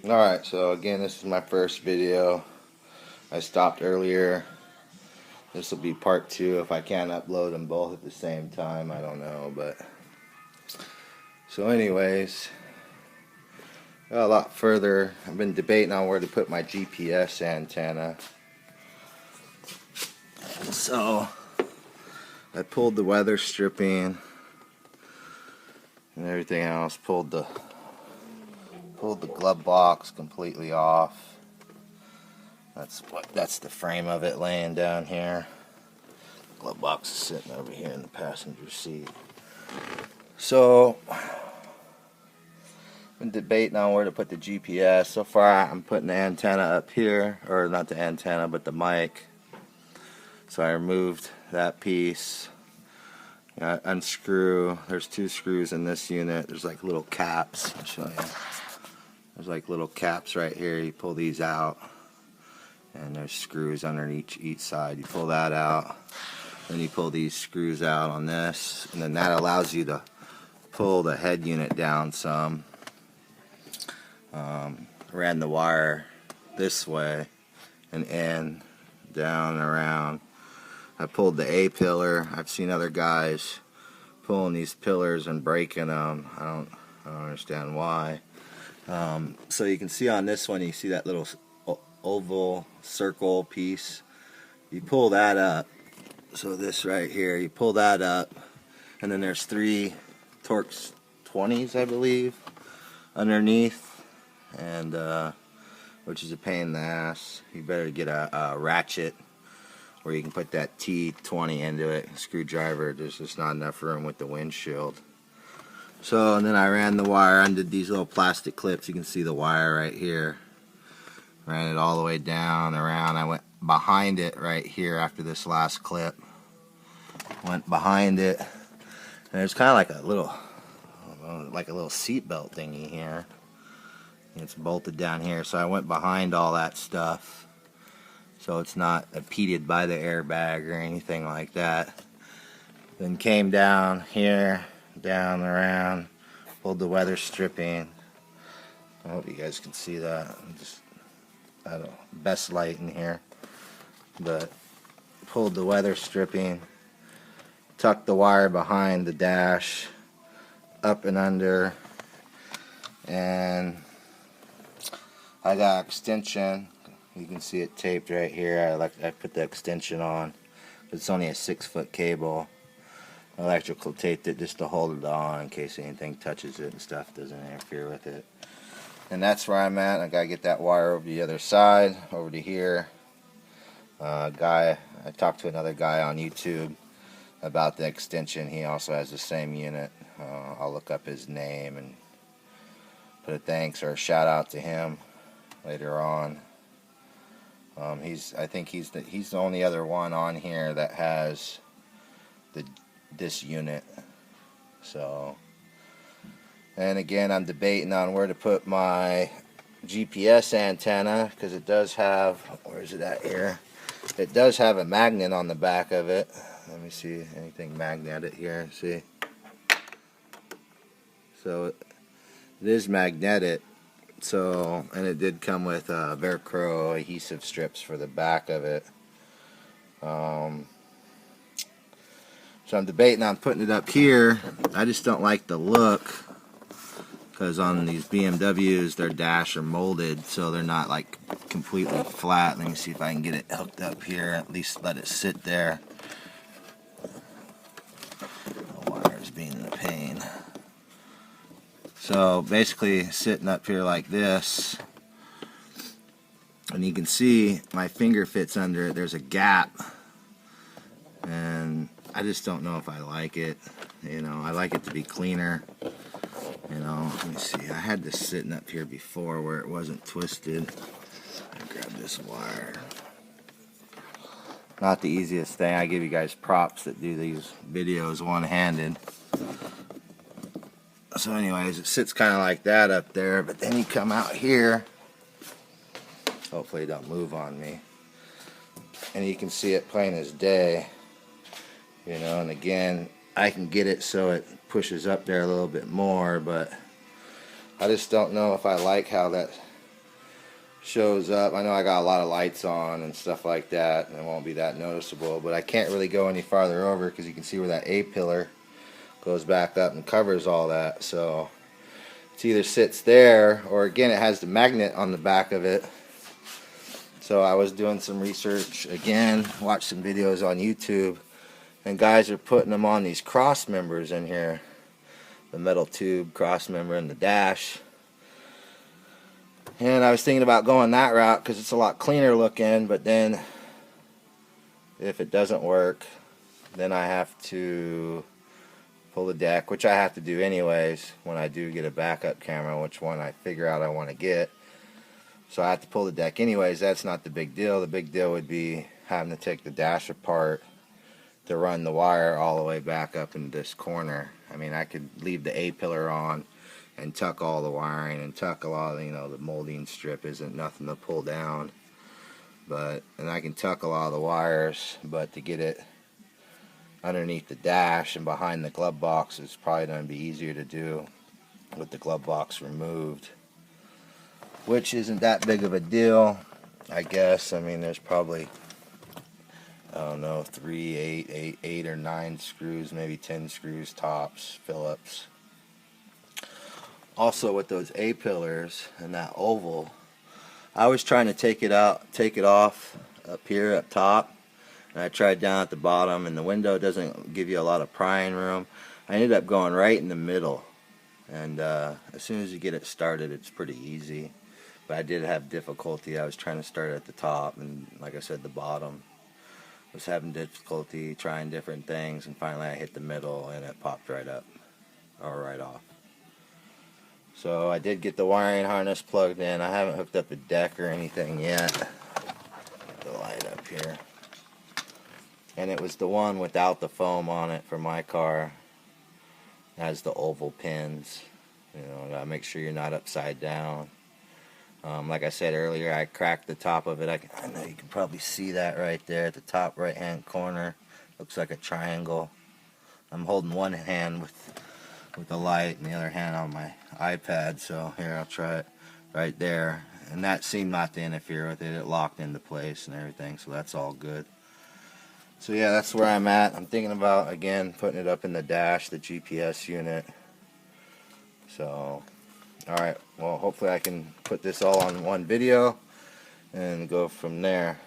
Alright, so again, this is my first video. I stopped earlier. This will be part 2 if I can't upload them both at the same time. I don't know, but... So anyways, got a lot further. I've been debating on where to put my GPS antenna. So, I pulled the weather stripping and everything else. Pulled the glove box completely off. That's the frame of it laying down here. The glove box is sitting over here in the passenger seat. So, been debating on where to put the GPS. So far, I'm putting the antenna up here, or not the antenna, but the mic. So I removed that piece. Unscrew. There's 2 screws in this unit. There's like little caps. I'll show you. There's like little caps right here. You pull these out, and there's screws underneath each side. You pull that out, then you pull these screws out on this, and then that allows you to pull the head unit down some. Ran the wire this way and in, down and around. I pulled the A pillar. I've seen other guys pulling these pillars and breaking them. I don't understand why. So you can see on this one, you see that little oval circle piece. You pull that up. So this right here, you pull that up, and then there's 3 Torx 20s, I believe, underneath, and which is a pain in the ass. You better get a ratchet where you can put that T20 into it. Screwdriver, there's just not enough room with the windshield. So, and then I ran the wire, undid these little plastic clips. You can see the wire right here. Ran it all the way down, around. I went behind it right here after this last clip. Went behind it. And there's kind of like a little seat belt thingy here. It's bolted down here. So I went behind all that stuff, so it's not impeded by the airbag or anything like that. Then came down here, down around, pulled the weather stripping. I hope you guys can see that. I don't know, best light in here. But pulled the weather stripping, tucked the wire behind the dash, up and under, and I got extension. You can see it taped right here. I put the extension on. It's only a 6-foot cable. Electrical taped it just to hold it on in case anything touches it and stuff, doesn't interfere with it. And that's where I'm at. I gotta get that wire over the other side, over to here. I talked to another guy on YouTube about the extension. He also has the same unit. I'll look up his name and put a thanks or a shout out to him later on. I think he's the only other one on here that has this unit. So, and again, I'm debating on where to put my GPS antenna, because it does have, where is it at here? It does have a magnet on the back of it. Let me see anything magnetic here. See? So it is magnetic. So, and it did come with Velcro adhesive strips for the back of it. So I'm debating on putting it up here. I just don't like the look, because on these BMWs, their dash are molded, so they're not like completely flat. Let me see if I can get it hooked up here, at least let it sit there. The wire's being a pain. So basically sitting up here like this, and you can see my finger fits under it. There's a gap, and I just don't know if I like it. You know, I like it to be cleaner. You know, let me see. I had this sitting up here before where it wasn't twisted. I'll grab this wire. Not the easiest thing. I give you guys props that do these videos one-handed. So anyways, it sits kind of like that up there, but then you come out here. Hopefully it don't move on me. And you can see it plain as day. You know, and again, I can get it so it pushes up there a little bit more, but I just don't know if I like how that shows up. I know I got a lot of lights on and stuff like that, and it won't be that noticeable, but I can't really go any farther over because you can see where that A pillar goes back up and covers all that. So it either sits there, or again, it has the magnet on the back of it. So I was doing some research again, watched some videos on YouTube, and guys are putting them on these cross members in here, the metal tube cross member in the dash. And I was thinking about going that route because it's a lot cleaner looking, but then if it doesn't work, then I have to pull the deck, which I have to do anyways when I do get a backup camera, which one I figure out I want to get. So I have to pull the deck anyways. That's not the big deal. The big deal would be having to take the dash apart to run the wire all the way back up in this corner. I mean, I could leave the A pillar on and tuck all the wiring and tuck a lot of, the molding strip isn't nothing to pull down. And I can tuck a lot of the wires, but to get it underneath the dash and behind the glove box is probably going to be easier to do with the glove box removed, which isn't that big of a deal, I guess. I mean, there's probably, I don't know, 8 or 9 screws, maybe 10 screws tops, Phillips. Also with those A pillars and that oval, I was trying to take it off up here up top, and I tried down at the bottom, and the window doesn't give you a lot of prying room. I ended up going right in the middle, and as soon as you get it started, it's pretty easy. But I did have difficulty. I was trying to start at the top, and like I said, the bottom. I was having difficulty trying different things, and finally I hit the middle, and it popped right up, or right off. So I did get the wiring harness plugged in. I haven't hooked up a deck or anything yet. Get the light up here. And it was the one without the foam on it for my car. It has the oval pins. Gotta make sure you're not upside down. Like I said earlier, I cracked the top of it. I know you can probably see that right there at the top right hand corner. Looks like a triangle. I'm holding one hand with the light and the other hand on my iPad, so here, I'll try it right there. And that seemed not to interfere with it. It locked into place and everything, so that's all good. So yeah, that's where I'm at. I'm thinking about, again, putting it up in the dash, the GPS unit. So, alright, well, hopefully I can put this all on one video and go from there.